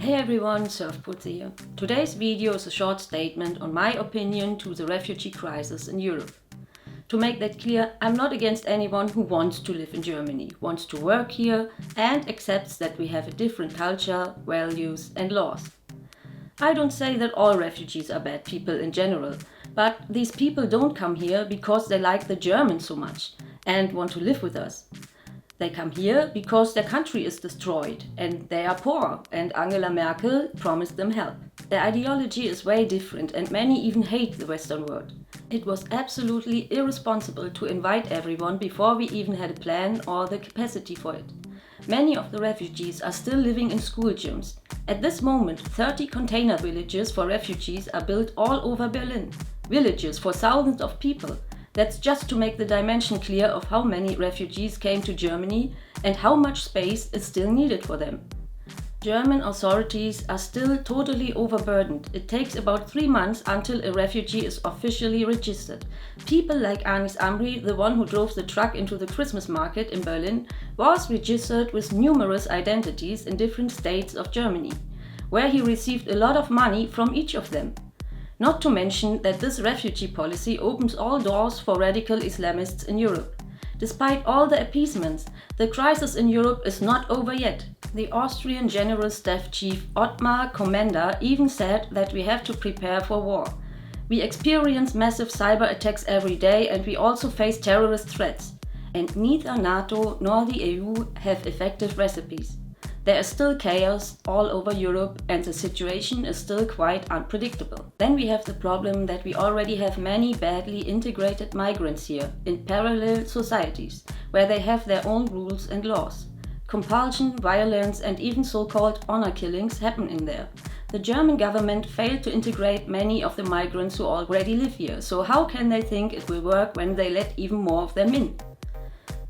Hey everyone, Surfputzi here. Today's video is a short statement on my opinion to the refugee crisis in Europe. To make that clear, I'm not against anyone who wants to live in Germany, wants to work here and accepts that we have a different culture, values and laws. I don't say that all refugees are bad people in general, but these people don't come here because they like the Germans so much and want to live with us. They come here because their country is destroyed and they are poor and Angela Merkel promised them help. Their ideology is way different and many even hate the Western world. It was absolutely irresponsible to invite everyone before we even had a plan or the capacity for it. Many of the refugees are still living in school gyms. At this moment, 30 container villages for refugees are built all over Berlin. Villages for thousands of people. That's just to make the dimension clear of how many refugees came to Germany and how much space is still needed for them. German authorities are still totally overburdened. It takes about 3 months until a refugee is officially registered. People like Anis Amri, the one who drove the truck into the Christmas market in Berlin, was registered with numerous identities in different states of Germany, where he received a lot of money from each of them. Not to mention that this refugee policy opens all doors for radical Islamists in Europe. Despite all the appeasements, the crisis in Europe is not over yet. The Austrian General Staff Chief Ottmar Kommender even said that we have to prepare for war. We experience massive cyber attacks every day and we also face terrorist threats. And neither NATO nor the EU have effective recipes. There is still chaos all over Europe and the situation is still quite unpredictable. Then we have the problem that we already have many badly integrated migrants here in parallel societies, where they have their own rules and laws. Compulsion, violence and even so-called honor killings happen in there. The German government failed to integrate many of the migrants who already live here, so how can they think it will work when they let even more of them in?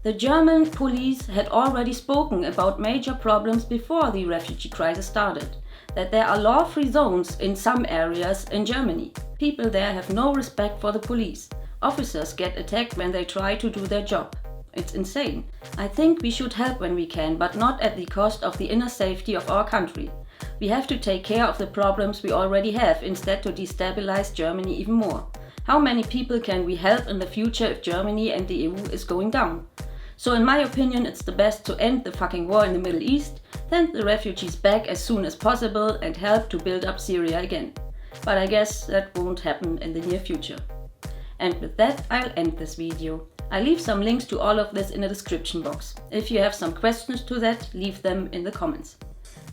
The German police had already spoken about major problems before the refugee crisis started, that there are law-free zones in some areas in Germany. People there have no respect for the police. Officers get attacked when they try to do their job. It's insane. I think we should help when we can, but not at the cost of the inner safety of our country. We have to take care of the problems we already have instead to destabilize Germany even more. How many people can we help in the future if Germany and the EU is going down? So in my opinion, it's the best to end the fucking war in the Middle East, send the refugees back as soon as possible and help to build up Syria again. But I guess that won't happen in the near future. And with that, I'll end this video. I leave some links to all of this in the description box. If you have some questions to that, leave them in the comments.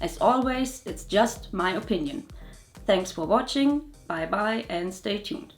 As always, it's just my opinion. Thanks for watching, bye bye and stay tuned.